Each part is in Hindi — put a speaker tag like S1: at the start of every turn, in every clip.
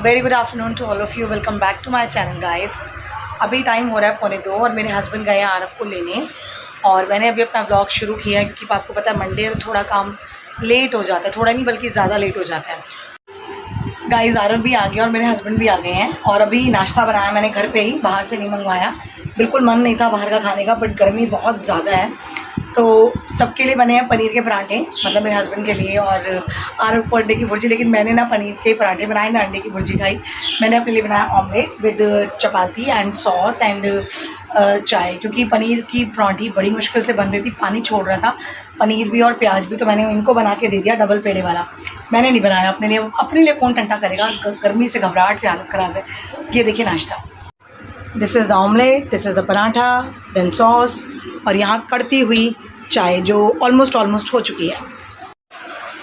S1: Very good afternoon to all of you. Welcome back to my channel guys. अभी टाइम हो रहा है 1:45 और मेरे हस्बैंड गए हैं आरव को लेने और मैंने अभी अपना ब्लॉग शुरू किया है क्योंकि आपको पता है मंडे थोड़ा काम लेट हो जाता है, थोड़ा नहीं बल्कि ज़्यादा लेट हो जाता है। गाइस आरव भी आ गया और मेरे हस्बैंड भी आ गए हैं और अभी नाश्ता बनाया मैंने घर पे ही, बाहर से नहीं मंगवाया। बिल्कुल मन नहीं था बाहर का खाने का, बट गर्मी बहुत ज़्यादा है तो सबके लिए बने हैं पनीर के पराठे, मतलब मेरे हस्बैंड के लिए और आरव को अंडे की भुर्जी। लेकिन मैंने ना पनीर के पराठे बनाए ना अंडे की भुर्जी खाई। मैंने अपने लिए बनाया omelette with chapati and sauce and चाय, क्योंकि पनीर की पराठी बड़ी मुश्किल से बन रही थी, पानी छोड़ रहा था पनीर भी और प्याज भी, तो मैंने इनको बना के दे दिया डबल पेड़े वाला। मैंने नहीं बनाया अपने लिए, कौन टंटा करेगा, गर्मी से घबराहट से हालत ख़राब है। ये देखिए नाश्ता, this is the omelette, this is the paratha, then sauce और यहाँ कड़ती हुई चाय जो ऑलमोस्ट हो चुकी है।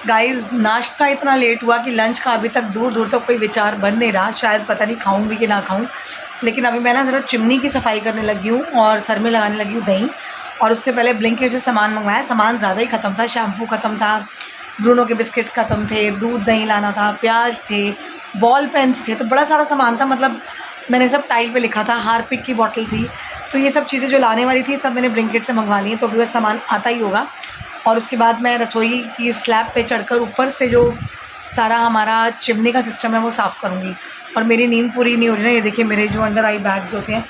S1: गाइस नाश्ता इतना लेट हुआ कि लंच का अभी तक दूर दूर तक कोई विचार बन नहीं रहा, शायद पता नहीं खाऊं भी कि ना खाऊं। लेकिन अभी मैं ना ज़रा चिमनी की सफाई करने लगी हूँ और सर में लगाने लगी हूँ दही। और उससे पहले ब्लिंकिट से सामान मंगवाया, सामान ज़्यादा ही ख़त्म था, शैम्पू ख़त्म था, ब्रूनो के बिस्किट्स ख़त्म थे, दूध दही लाना था, प्याज थे, बॉल पेन्स थे, तो बड़ा सारा सामान था। मतलब मैंने सब टाइल पे लिखा था, हार्पिक की बॉटल थी, तो ये सब चीज़ें जो लाने वाली थी सब मैंने ब्लिंकिट से मंगवा ली हैं, तो अभी बस सामान आता ही होगा। और उसके बाद मैं रसोई की स्लैब पे चढ़कर ऊपर से जो सारा हमारा चिमनी का सिस्टम है वो साफ़ करूँगी। और मेरी नींद पूरी नहीं हो रही ना, ये देखिए मेरे जो अंडर आई बैग्स होते हैं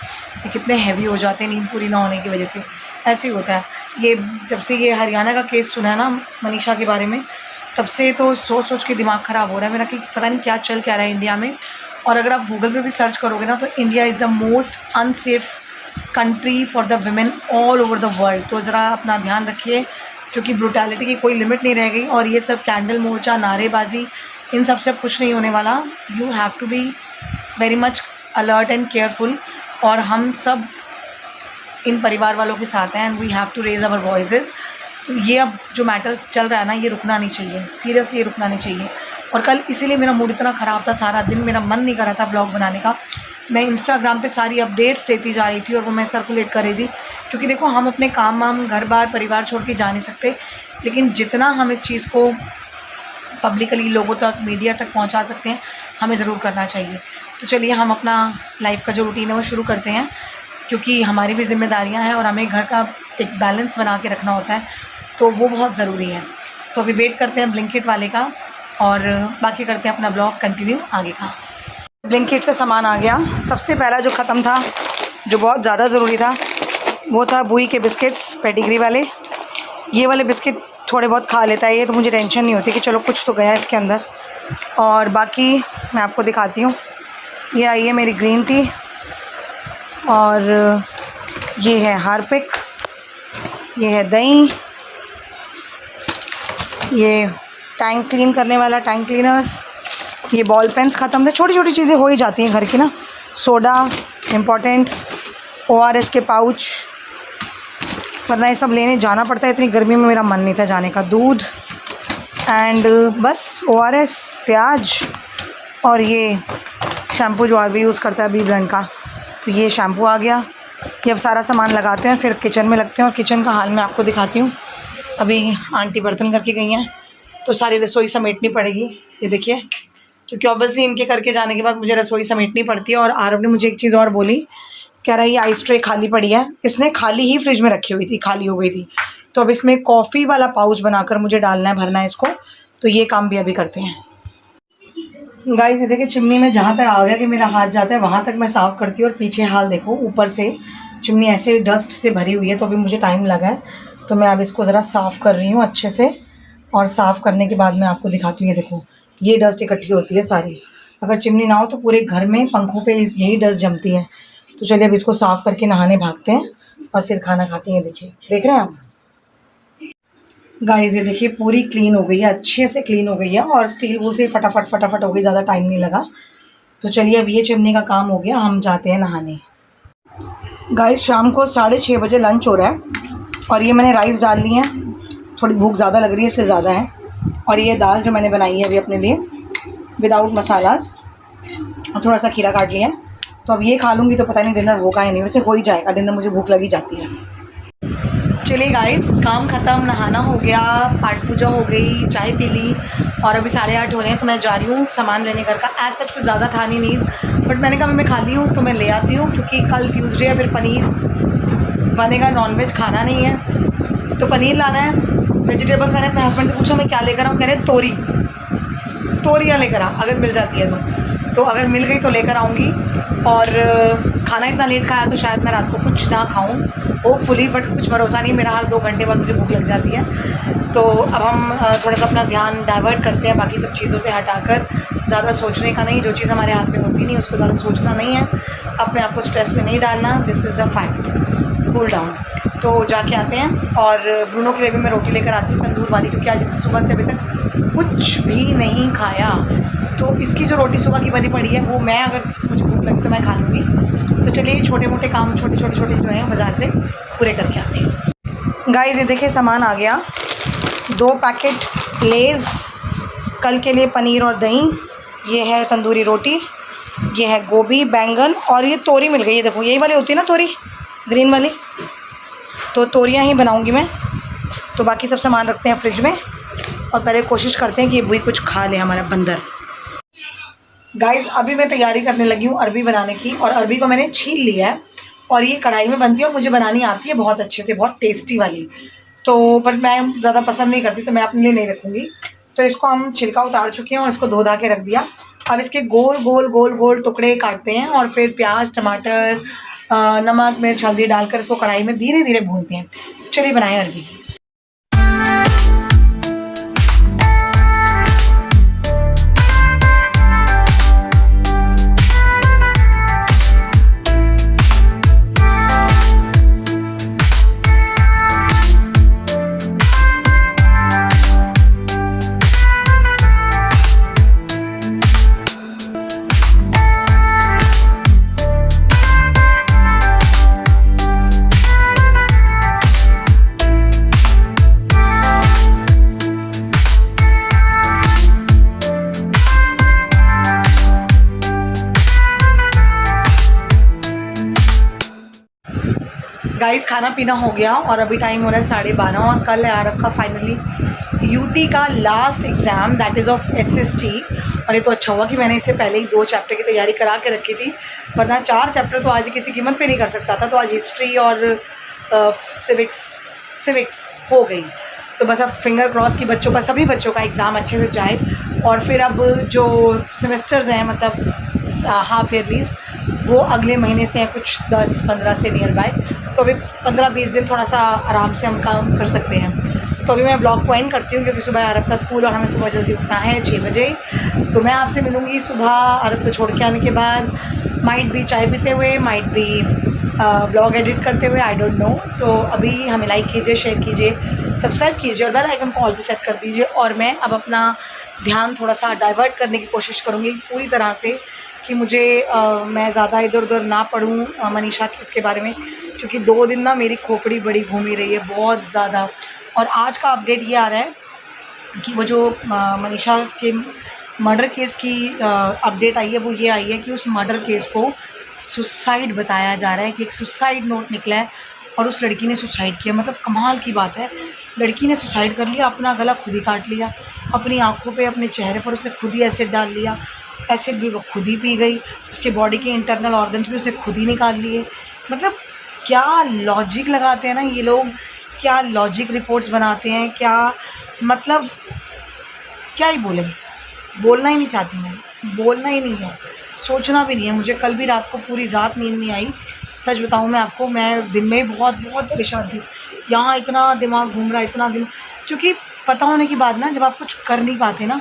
S1: ये कितने हैवी हो जाते हैं नींद पूरी ना होने की वजह से, ऐसे ही होता है। ये जब से ये हरियाणा का केस सुना है ना मनीषा के बारे में, तब से तो सोच के दिमाग ख़राब हो रहा है मेरा कि पता नहीं क्या चल क्या रहा है इंडिया में। और अगर आप गूगल पे भी सर्च करोगे ना तो India is the most unsafe country for the women all over the world. तो ज़रा अपना ध्यान रखिए क्योंकि ब्रूटैलिटी की कोई लिमिट नहीं रह गई। और ये सब कैंडल मोर्चा, नारेबाजी, इन सब से कुछ नहीं होने वाला। You have to be very much alert and careful. और हम सब इन परिवार वालों के साथ हैं and we have to raise our voices. तो ये अब जो मैटर चल रहा है ना ये रुकना नहीं चाहिए, सीरियसली ये रुकना नहीं चाहिए। और कल इसीलिए मेरा मूड इतना ख़राब था, सारा दिन मेरा मन नहीं कर रहा था ब्लॉग बनाने का। मैं इंस्टाग्राम पे सारी अपडेट्स लेती जा रही थी और वो मैं सर्कुलेट कर रही थी, क्योंकि देखो हम अपने काम घर बार परिवार छोड़ के जा नहीं सकते, लेकिन जितना हम इस चीज़ को पब्लिकली लोगों तक, मीडिया तक पहुंचा सकते हैं हमें ज़रूर करना चाहिए। तो चलिए हम अपना लाइफ का जो रूटीन है वो शुरू करते हैं, क्योंकि हमारी भी जिम्मेदारियां हैं और हमें घर का एक बैलेंस बना के रखना होता है, तो वो बहुत ज़रूरी है। तो अभी वेट करते हैं ब्लिंकिट वाले का और बाकी करते हैं अपना ब्लॉग कंटिन्यू आगे का। ब्लिंकिट से सामान आ गया। सबसे पहला जो ख़त्म था, जो बहुत ज़्यादा ज़रूरी था, वो था बुई के बिस्किट्स, पेडिग्री वाले। ये वाले बिस्किट थोड़े बहुत खा लेता है ये, तो मुझे टेंशन नहीं होती कि चलो कुछ तो गया इसके अंदर। और बाकी मैं आपको दिखाती हूँ, ये आई है मेरी ग्रीन टी और ये है हार्पिक, ये है दही, ये टैंक क्लीन करने वाला टैंक क्लीनर, ये बॉल पेन्स ख़त्म थे। छोटी छोटी चीज़ें हो ही जाती हैं घर की ना। सोडा इम्पॉर्टेंट, ORS के पाउच, वरना ये सब लेने जाना पड़ता है, इतनी गर्मी में मेरा मन नहीं था जाने का। दूध एंड बस ORS, प्याज और ये शैम्पू जो आर भी यूज़ करता है बी ब्रांड का, तो ये शैम्पू आ गया। ये अब सारा सामान लगाते हैं फिर किचन में लगते हैं और किचन का हाल मैं आपको दिखाती हूँ। अभी आंटी बर्तन करके गई हैं तो सारी रसोई समेटनी पड़ेगी, ये देखिए, क्योंकि ऑब्वियसली इनके करके जाने के बाद मुझे रसोई समेटनी पड़ती है। और आरव ने मुझे एक चीज़ और बोली, कह रहा है ये आइस ट्रे खाली पड़ी है, इसने खाली ही फ्रिज में रखी हुई थी, खाली हो गई थी, तो अब इसमें कॉफ़ी वाला पाउच बनाकर मुझे डालना है, भरना है इसको, तो ये काम भी अभी करते हैं। गाइस ये देखिए चिमनी में जहाँ तक आ गया कि मेरा हाथ जाता है वहाँ तक मैं साफ़ करती हूँ और पीछे हाल देखो, ऊपर से चिमनी ऐसे डस्ट से भरी हुई है, तो अभी मुझे टाइम लगा है, तो मैं अब इसको ज़रा साफ़ कर रही हूँ अच्छे से। और साफ़ करने के बाद मैं आपको दिखाती हूँ, ये देखो ये डस्ट इकट्ठी होती है सारी, अगर चिमनी ना हो तो पूरे घर में पंखों पे यही डस्ट जमती है। तो चलिए अब इसको साफ़ करके नहाने भागते हैं और फिर खाना खाते हैं। देखिए, देख रहे हैं आप गाइस, ये देखिए पूरी क्लीन हो गई है, अच्छे से क्लीन हो गई है और स्टील वूल से फटाफट हो गई, ज़्यादा टाइम नहीं लगा। तो चलिए अब ये चिमनी का काम हो गया, हम जाते हैं नहाने। गाइस शाम को 6:30 बजे लंच हो रहा है और ये मैंने राइस डाल ली है, थोड़ी भूख ज़्यादा लग रही है इसलिए ज़्यादा है। और ये दाल जो मैंने बनाई है अभी अपने लिए विदाउट मसालास, और थोड़ा सा खीरा काट लिया है, तो अब ये खा लूँगी तो पता नहीं डिनर होगा या नहीं, वैसे हो ही जाएगा डिनर, मुझे भूख लगी जाती है। चलिए गाइस, काम ख़त्म, नहाना हो गया, पाठ पूजा हो गई, चाय पी ली और अभी 8:30 हो रहे हैं। तो मैं जा रही हूँ सामान लेने घर का। एज सच कुछ ज़्यादा था नहीं नीड, बट मैंने कहा मैं खाली हूँ तो मैं ले आती हूँ, क्योंकि कल ट्यूसडे है, फिर पनीर बनेगा, नॉनवेज खाना नहीं है तो पनीर लाना है। वेजिटेबल्स मैंने अपने हस्बैंड से पूछा मैं क्या लेकर आऊँ, कह रहे तोरियाँ लेकर आ, अगर मिल जाती है तो अगर मिल गई तो लेकर आऊँगी। और खाना इतना लेट खाया तो शायद मैं रात को कुछ ना खाऊँ, होपफुली, बट कुछ भरोसा नहीं, मेरा हर 2 घंटे बाद मुझे भूख लग जाती है। तो अब हम थोड़ा सा अपना ध्यान डाइवर्ट करते हैं बाकी सब चीज़ों से हटाकर, ज़्यादा सोचने का नहीं, जो चीज़ हमारे हाथ में होती नहीं उसको ज़्यादा सोचना नहीं है, अपने आप को स्ट्रेस में नहीं डालना, this is the fact, cool down. तो जाके आते हैं और ब्रूनो के लिए भी मैं रोटी लेकर आती हूँ तंदूर वाली, क्योंकि आज इसने सुबह से अभी तक कुछ भी नहीं खाया। तो इसकी जो रोटी सुबह की बनी पड़ी है वो मैं, अगर मुझे भूख लगी तो मैं खा लूँगी। तो चलिए छोटे मोटे काम छोटे जो हैं बाज़ार से पूरे करके आते हैं। गाइस ये देखिए सामान आ गया, 2 पैकेट लेज़, कल के लिए पनीर और दही, ये है तंदूरी रोटी, ये है गोभी बैंगन और ये तोरी मिल गई है। देखो यही वाली होती है ना तोरी, ग्रीन वाली, तो तोरियाँ ही बनाऊँगी मैं। तो बाकी सब सामान रखते हैं फ्रिज में और पहले कोशिश करते हैं कि ये बुई कुछ खा ले हमारा बंदर। गाइस अभी मैं तैयारी करने लगी हूँ अरबी बनाने की, और अरबी को मैंने छील लिया है और ये कढ़ाई में बनती है और मुझे बनानी आती है बहुत अच्छे से, बहुत टेस्टी वाली। तो पर मैं ज़्यादा पसंद नहीं करती तो मैं अपने लिए नहीं रखूँगी। तो इसको हम छिलका उतार चुके हैं और इसको धो धा के रख दिया। अब इसके गोल गोल टुकड़े काटते हैं और फिर प्याज टमाटर नमक मिर्च हल्दी डालकर इसको कढ़ाई में धीरे धीरे भूनते हैं। चलिए बनाएं अरबी। गाइस खाना पीना हो गया और अभी टाइम हो रहा है 12:30 और कल है आरब का फाइनली यूटी का last exam, that is of SST. और ये तो अच्छा हुआ कि मैंने इससे पहले ही 2 चैप्टर की तैयारी करा के रखी थी, वरना 4 चैप्टर तो आज किसी कीमत पे नहीं कर सकता था। तो आज हिस्ट्री और सिविक्स हो गई। तो बस अब फिंगर क्रॉस की बच्चों का, सभी बच्चों का एग्ज़ाम अच्छे से जाए। और फिर अब जो सेमेस्टर्स हैं, मतलब हाफ ईयरलीज, वो अगले महीने से हैं, कुछ 10-15 से नियर बाय। तो अभी 15-20 दिन थोड़ा सा आराम से हम काम कर सकते हैं। तो अभी मैं ब्लॉग को एंड करती हूँ, क्योंकि सुबह अरब का स्कूल और हमें सुबह जल्दी उठना है 6 बजे। तो मैं आपसे मिलूँगी सुबह अरब को छोड़ के आने के बाद, माइट भी चाय पीते हुए, माइट भी ब्लॉग एडिट करते हुए, आई डोंट नो। तो अभी हमें लाइक कीजिए, शेयर कीजिए, सब्सक्राइब कीजिए और बेल आइकन को ऑल पे सेट कर दीजिए। और मैं अब अपना ध्यान थोड़ा सा डाइवर्ट करने की कोशिश करूँगी पूरी तरह से, कि मुझे मैं ज़्यादा इधर उधर ना पढ़ूँ मनीषा के इसके बारे में, क्योंकि 2 दिन ना मेरी खोपड़ी बड़ी घूमी रही है बहुत ज़्यादा। और आज का अपडेट ये आ रहा है कि वो जो मनीषा के मर्डर केस की अपडेट आई है, वो ये आई है कि उस मर्डर केस को सुसाइड बताया जा रहा है, कि एक सुसाइड नोट निकला है और उस लड़की ने सुसाइड किया। मतलब कमाल की बात है, लड़की ने सुसाइड कर लिया, अपना गला खुद ही काट लिया, अपनी आँखों पे अपने चेहरे पर उसने खुद ही एसिड डाल लिया, एसिड भी वो खुद ही पी गई, उसके बॉडी के इंटरनल ऑर्गन्स भी उसने खुद ही निकाल लिए। मतलब क्या लॉजिक लगाते हैं ना ये लोग, क्या लॉजिक रिपोर्ट्स बनाते हैं, क्या मतलब क्या ही बोलें, बोलना ही नहीं चाहती मैं, बोलना ही नहीं है, सोचना भी नहीं है। मुझे कल भी रात को पूरी रात नींद नहीं आई, सच बताऊँ मैं आपको। मैं दिन में बहुत परेशान थी, यहाँ इतना दिमाग घूम रहा है, इतना दिन, क्योंकि पता होने की बात ना, जब आप कुछ कर नहीं पाते ना,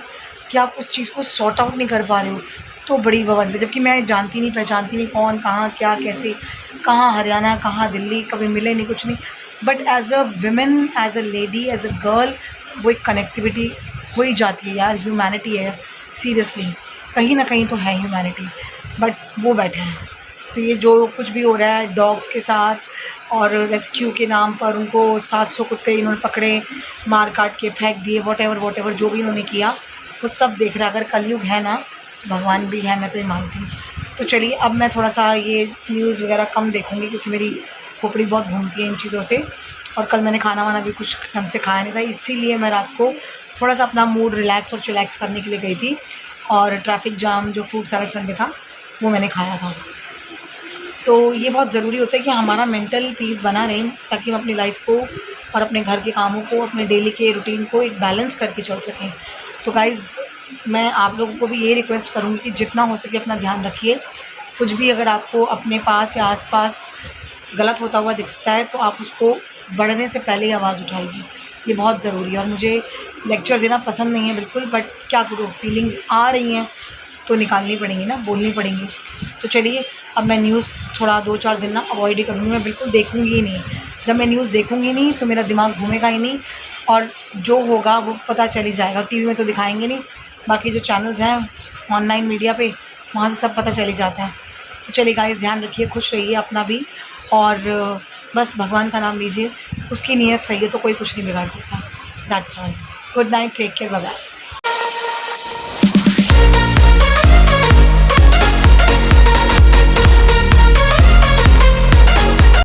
S1: कि आप उस चीज़ को सॉर्ट आउट नहीं कर पा रहे हो, तो बड़ी बवंड है। जबकि मैं जानती नहीं पहचानती नहीं कौन कहाँ क्या कैसे, कहाँ हरियाणा कहाँ दिल्ली, कभी मिले नहीं कुछ नहीं, but as a women, as a lady, as a girl, वो एक कनेक्टिविटी हो ही जाती है यार। ह्यूमैनिटी है, सीरियसली कहीं ना कहीं तो है ह्यूमैनिटी, बट वो बैठे हैं। तो ये जो कुछ भी हो रहा है डॉग्स के साथ, और रेस्क्यू के नाम पर उनको 700 कुत्ते इन्होंने पकड़े, मार काट के फेंक दिए, वॉट एवर जो भी इन्होंने किया, वो सब देख रहा है। अगर कलयुग है ना, तो भगवान भी है, मैं तो ये मानती हूँ। तो चलिए अब मैं थोड़ा सा ये न्यूज़ वगैरह कम देखूँगी, क्योंकि मेरी खोपड़ी बहुत घूमती है इन चीज़ों से। और कल मैंने खाना वाना भी कुछ ढंग से खाया नहीं था, इसीलिए मैं रात को थोड़ा सा अपना मूड रिलैक्स और चिलैक्स करने के लिए गई थी। और ट्रैफिक जाम जो फ्रूट सैलड संडे था वो मैंने खाया था। तो ये बहुत ज़रूरी होता है कि हमारा मेंटल पीस बना रहे, ताकि हम अपनी लाइफ को और अपने घर के कामों को, अपने डेली के रूटीन को एक बैलेंस करके चल सकें। तो गाइज़, मैं आप लोगों को भी ये रिक्वेस्ट करूँगी कि जितना हो सके अपना ध्यान रखिए। कुछ भी अगर आपको अपने पास या आस-पास गलत होता हुआ दिखता है तो आप उसको बढ़ने से पहले ही आवाज़ उठाइए, ये बहुत ज़रूरी है। और मुझे लेक्चर देना पसंद नहीं है बिल्कुल, बट क्या करूँ, फीलिंग्स आ रही हैं तो निकालनी पड़ेंगी ना, बोलनी पड़ेंगी। तो चलिए, अब मैं न्यूज़ थोड़ा 2-4 दिन ना अवॉइड ही करूँगी, मैं बिल्कुल देखूँगी ही नहीं। जब मैं न्यूज़ देखूँगी नहीं तो मेरा दिमाग घूमेगा ही नहीं, और जो होगा वो पता चल ही जाएगा। टीवी में तो दिखाएंगे नहीं, बाकी जो चैनल्स हैं ऑनलाइन मीडिया पे, वहाँ से सब पता चल ही जाता है। तो चलिए गाइस, ध्यान रखिए, खुश रहिए अपना भी, और बस भगवान का नाम लीजिए। उसकी नीयत सही है तो कोई कुछ नहीं बिगाड़ सकता। That's all. Good night, take care, bye bye.